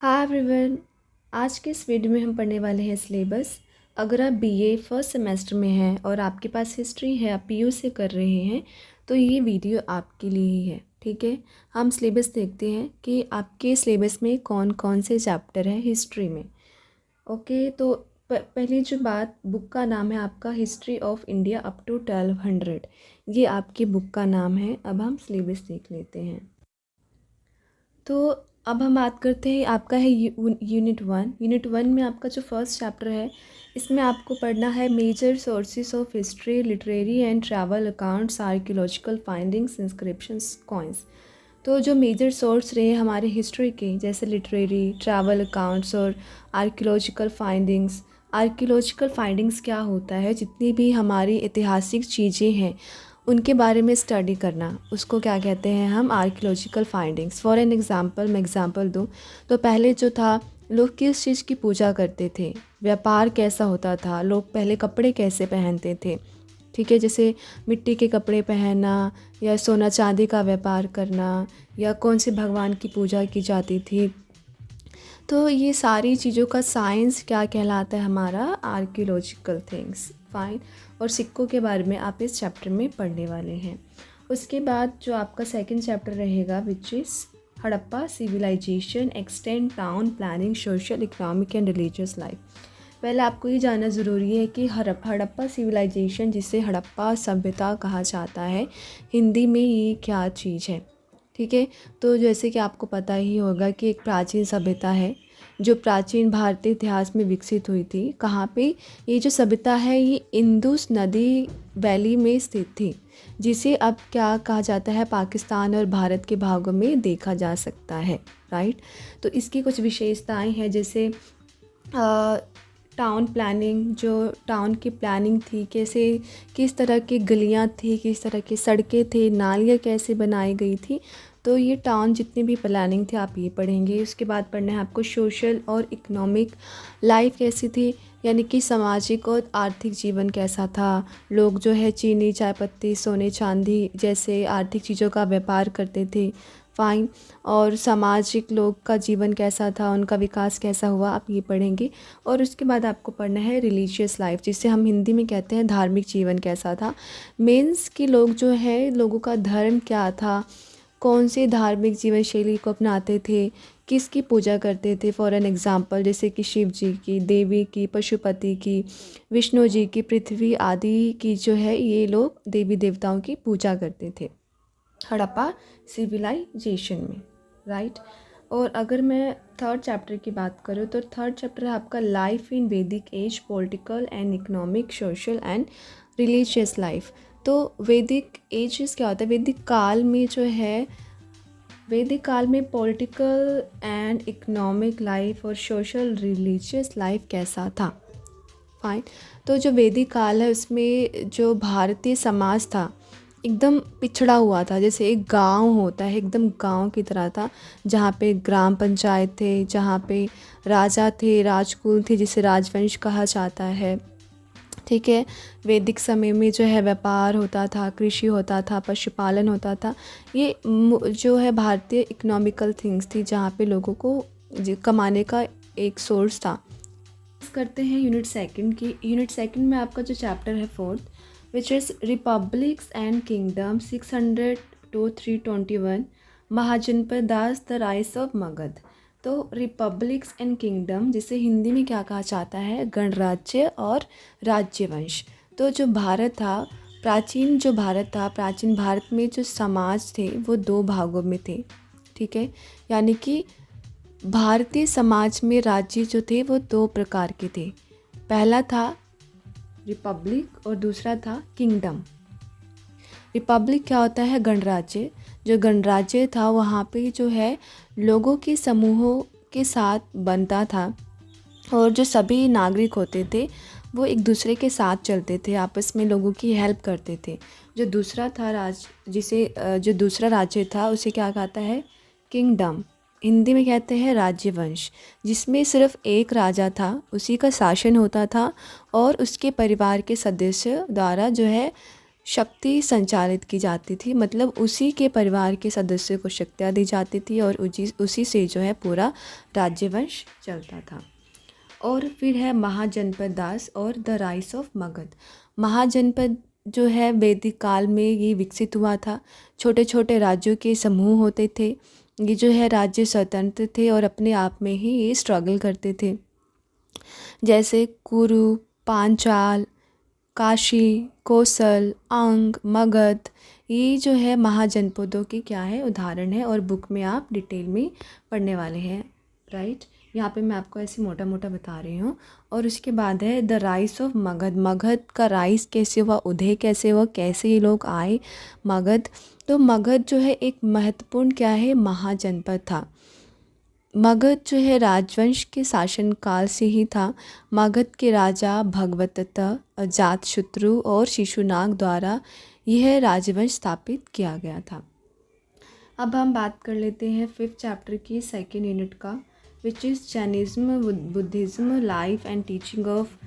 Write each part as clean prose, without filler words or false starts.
Hi everyone. आज के इस वीडियो में हम पढ़ने वाले हैं सिलेबस। अगर आप बीए फर्स्ट सेमेस्टर में हैं और आपके पास हिस्ट्री है, आप पीयू से कर रहे हैं, तो ये वीडियो आपके लिए ही है। ठीक है, हम सिलेबस देखते हैं कि आपके सिलेबस में कौन कौन से चैप्टर हैं हिस्ट्री में। ओके, तो पहली जो बात, बुक का नाम है आपका history of India up to 1200। ये आपकी बुक का नाम है। अब हम सिलेबस देख लेते हैं। तो अब हम बात करते हैं, आपका है यूनिट वन में आपका जो फर्स्ट चैप्टर है, इसमें आपको पढ़ना है major sources of history, literary and travel accounts, archaeological findings, inscriptions, coins. तो जो मेजर सोर्स रहे हमारे हिस्ट्री के, जैसे लिटरेरी, ट्रैवल अकाउंट्स और आर्कियोलॉजिकल फाइंडिंग्स। आर्कियोलॉजिकल फाइंडिंग्स क्या होता है? जितनी भी हमारी ऐतिहासिक चीज़ें हैं उनके बारे में स्टडी करना, उसको क्या कहते हैं हम? Archaeological findings. For an example, मैं एग्ज़ाम्पल दूँ तो पहले जो था, लोग किस चीज़ की पूजा करते थे, व्यापार कैसा होता था, लोग पहले कपड़े कैसे पहनते थे। ठीक है, जैसे मिट्टी के कपड़े पहनना या सोना चांदी का व्यापार करना, या कौन से भगवान की पूजा की जाती थी। तो ये सारी चीज़ों का साइंस क्या कहलाता है? हमारा आर्कियोलॉजिकल थिंग्स। फाइन। और सिक्कों के बारे में आप इस चैप्टर में पढ़ने वाले हैं। उसके बाद जो आपका सेकंड चैप्टर रहेगा, which is Harappa civilisation, extend, town planning, social, economic and religious life. पहले आपको ये जानना ज़रूरी है कि हड़प्पा सिविलाइजेशन, जिसे हड़प्पा सभ्यता कहा जाता है, हिंदी में ये क्या चीज़ है। ठीक है, तो जैसे कि आपको पता ही होगा कि एक प्राचीन सभ्यता है जो प्राचीन भारतीय इतिहास में विकसित हुई थी। कहाँ पे? ये जो सभ्यता है ये इंदुस नदी वैली में स्थित थी, जिसे अब क्या कहा जाता है? पाकिस्तान और भारत के भागों में देखा जा सकता है। राइट। तो इसकी कुछ विशेषताएं हैं, जैसे टाउन प्लानिंग, जो टाउन की प्लानिंग थी, कैसे किस तरह की गलियां थी, किस तरह की सड़कें थी, नालियाँ कैसे बनाई गई थी। तो ये टाउन जितनी भी प्लानिंग थी आप ये पढ़ेंगे। उसके बाद पढ़ना है आपको सोशल और इकोनॉमिक लाइफ कैसी थी, यानी कि सामाजिक और आर्थिक जीवन कैसा था। लोग जो है चीनी, चाय पत्ती, सोने चांदी जैसे आर्थिक चीज़ों का व्यापार करते थे। फाइन। और सामाजिक लोग का जीवन कैसा था, उनका विकास कैसा हुआ, आप ये पढ़ेंगे। और उसके बाद आपको पढ़ना है रिलीजियस लाइफ, जिसे हम हिंदी में कहते हैं धार्मिक जीवन कैसा था। मीन्स कि लोग जो है, लोगों का धर्म क्या था, कौन से धार्मिक जीवन शैली को अपनाते थे, किसकी पूजा करते थे। फॉर एन एग्ज़ाम्पल, जैसे कि शिव जी की, देवी की, पशुपति की, विष्णु जी की, पृथ्वी आदि की जो है ये लोग देवी देवताओं की पूजा करते थे हड़प्पा सिविलाइजेशन में। राइट। और अगर मैं थर्ड चैप्टर की बात करूँ तो थर्ड चैप्टर है आपका life in Vedic age, political and economic, social and religious life. तो वैदिक एज क्या होता है? वैदिक काल में जो है, वैदिक काल में पॉलिटिकल एंड इकोनॉमिक लाइफ और सोशल रिलीजियस लाइफ कैसा था। फाइन। तो जो वैदिक काल है उसमें जो भारतीय समाज था एकदम पिछड़ा हुआ था, जैसे एक गांव होता है, एकदम गांव की तरह था, जहाँ पे ग्राम पंचायत थे, जहाँ पे राजा थे, राजकुल थे, जिसे राजवंश कहा जाता है। ठीक है, वैदिक समय में जो है व्यापार होता था, कृषि होता था, पशुपालन होता था। ये जो है भारतीय इकोनॉमिकल थिंग्स थी, जहाँ पे लोगों को कमाने का एक सोर्स था। करते हैं यूनिट सेकंड की। यूनिट सेकंड में आपका जो चैप्टर है fourth, which is republics and kingdom, 600 to 321, Mahajanapadas, the rise of Magadha. तो रिपब्लिक्स एंड किंगडम, जिसे हिंदी में क्या कहा जाता है? गणराज्य और राज्यवंश। तो जो भारत था, प्राचीन भारत में जो समाज थे वो दो भागों में थे। ठीक है, यानी कि भारतीय समाज में राज्य जो थे वो दो प्रकार के थे। पहला था रिपब्लिक और दूसरा था किंगडम। रिपब्लिक क्या होता है? गणराज्य। जो गणराज्य था वहाँ पे जो है लोगों के समूहों के साथ बनता था, और जो सभी नागरिक होते थे वो एक दूसरे के साथ चलते थे, आपस में लोगों की हेल्प करते थे। जो दूसरा था जो दूसरा राज्य था उसे क्या कहता है? किंगडम। हिंदी में कहते हैं राज्यवंश, जिसमें सिर्फ एक राजा था, उसी का शासन होता था और उसके परिवार के सदस्य द्वारा जो है शक्ति संचालित की जाती थी, मतलब उसी के परिवार के सदस्यों को शक्तियाँ दी जाती थी और उसी से जो है पूरा राज्यवंश चलता था। और फिर है महाजनपद दास और द राइस ऑफ मगध। महाजनपद जो है वैदिक काल में ये विकसित हुआ था। छोटे छोटे राज्यों के समूह होते थे। ये जो है राज्य स्वतंत्र थे और अपने आप में ही ये स्ट्रगल करते थे, जैसे कुरु, पांचाल, काशी, कोसल, अंग, मगध। ये जो है महाजनपदों के क्या है उदाहरण है और बुक में आप डिटेल में पढ़ने वाले हैं, राइट। यहाँ पे मैं आपको ऐसे मोटा मोटा बता रही हूँ। और उसके बाद है the rise of Magadh. Magadh का राइस कैसे हुआ, उदय कैसे हुआ, कैसे ये लोग आए मगध। तो मगध जो है एक महत्वपूर्ण क्या है महाजनपद था। मगध जो है राजवंश के शासनकाल से ही था। मगध के राजा भगवतत, जातशत्रु और शिशुनाग द्वारा यह राजवंश स्थापित किया गया था। अब हम बात कर लेते हैं 5th चैप्टर की 2nd यूनिट का, which is Jainism, Buddhism, life and teaching of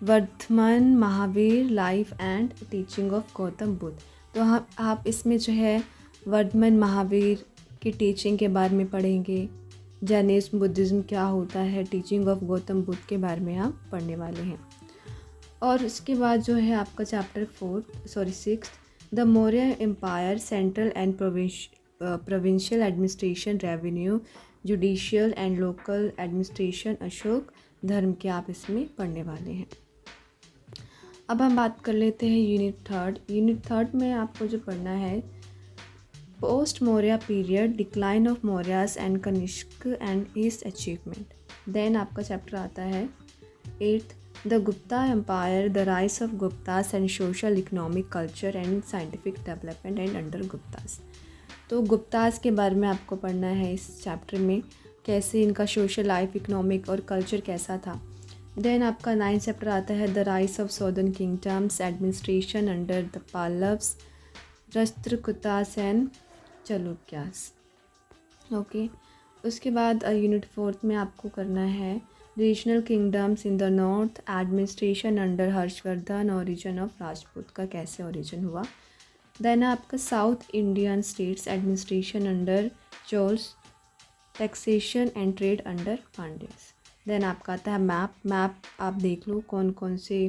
Vardhaman Mahavir, life and teaching of Gautam Buddha. तो आप इसमें जो है वर्धमान महावीर की टीचिंग के बारे में पढ़ेंगे। जैनिज्म, बुद्धिज़्म क्या होता है, टीचिंग ऑफ गौतम बुद्ध के बारे में आप पढ़ने वाले हैं। और उसके बाद जो है आपका chapter 6, the Maurya empire, central and provincial administration, revenue, judicial and local administration, Ashoka dharma के आप इसमें पढ़ने वाले हैं। अब हम बात कर लेते हैं यूनिट 3। यूनिट 3 में आपको जो पढ़ना है post Maurya period, decline of Mauryas and Kanishka and his achievement. Then आपका चैप्टर आता है 8th, the Gupta empire, the rise of Guptas and social, economic, culture and scientific development and under Guptas. तो गुप्तास के बारे में आपको पढ़ना है इस चैप्टर में, कैसे इनका सोशल लाइफ, इकोनॉमिक और कल्चर कैसा था। देन आपका 9th चैप्टर आता है the rise of southern kingdoms, administration under the Pallavas, Rashtrakutas and Chalukyas. Okay. उसके बाद यूनिट 4 में आपको करना है regional kingdoms in the north, administration under Harshavardhana, origin of Rajput का कैसे ओरिजिन हुआ। देन आपका south Indian states, administration under Cholas, taxation and trade under Pandyas. Then आपका आता है मैप आप देख लो कौन कौन से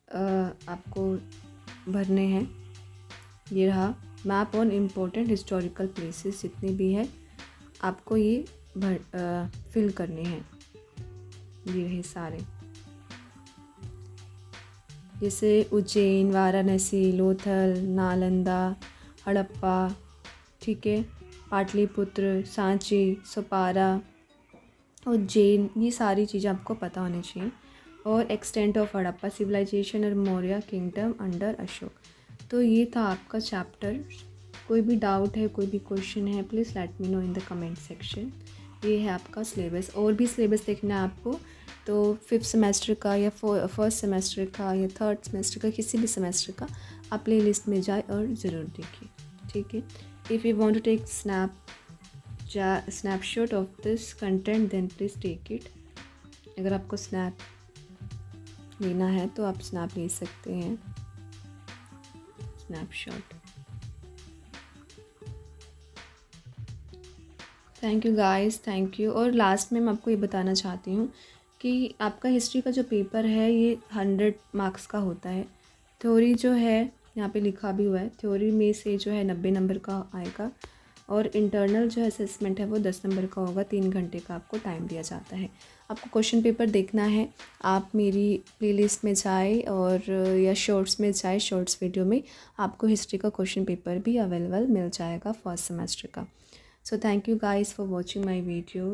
आपको भरने हैं। ये रहा map on important historical places, जितने भी है आपको ये फिल करने हैं। ये रहे सारे, जैसे उज्जैन, वाराणसी, लोथल, नालंदा, हड़प्पा, ठीक है, पाटलिपुत्र, सांची, सपारा, उज्जैन, ये सारी चीज़ें आपको पता होनी चाहिए। और एक्सटेंट ऑफ हड़प्पा सिविलाइजेशन और मौर्य किंगडम अंडर अशोक। तो ये था आपका चैप्टर। कोई भी डाउट है, कोई भी क्वेश्चन है, please let me know in the comment section. ये है आपका सिलेबस। और भी सिलेबस देखना है आपको तो 5th सेमेस्टर का या 1st सेमेस्टर का या 3rd सेमेस्टर का, किसी भी सेमेस्टर का आप प्ले लिस्ट में जाए और ज़रूर देखिए, ठीक है। If you want to take snapshot of this content then please take it. अगर आपको स्नैप लेना है तो आप स्नैप ले सकते हैं, snapshot. Thank you guys, thank you. और लास्ट में मैं आपको ये बताना चाहती हूँ कि आपका हिस्ट्री का जो पेपर है ये 100 मार्क्स का होता है। थ्योरी जो है यहाँ पे लिखा भी हुआ है, थ्योरी में से जो है 90 नंबर का आएगा और इंटरनल जो असेसमेंट है वो 10 नंबर का होगा। 3 घंटे का आपको टाइम दिया जाता है। आपको क्वेश्चन पेपर देखना है, आप मेरी प्लेलिस्ट में जाए और या शॉर्ट्स में जाए, शॉर्ट्स वीडियो में आपको हिस्ट्री का क्वेश्चन पेपर भी अवेलेबल मिल जाएगा 1st सेमेस्टर का। So thank you guys for watching my video.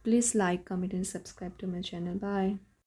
Please like, comment and subscribe to my channel. Bye.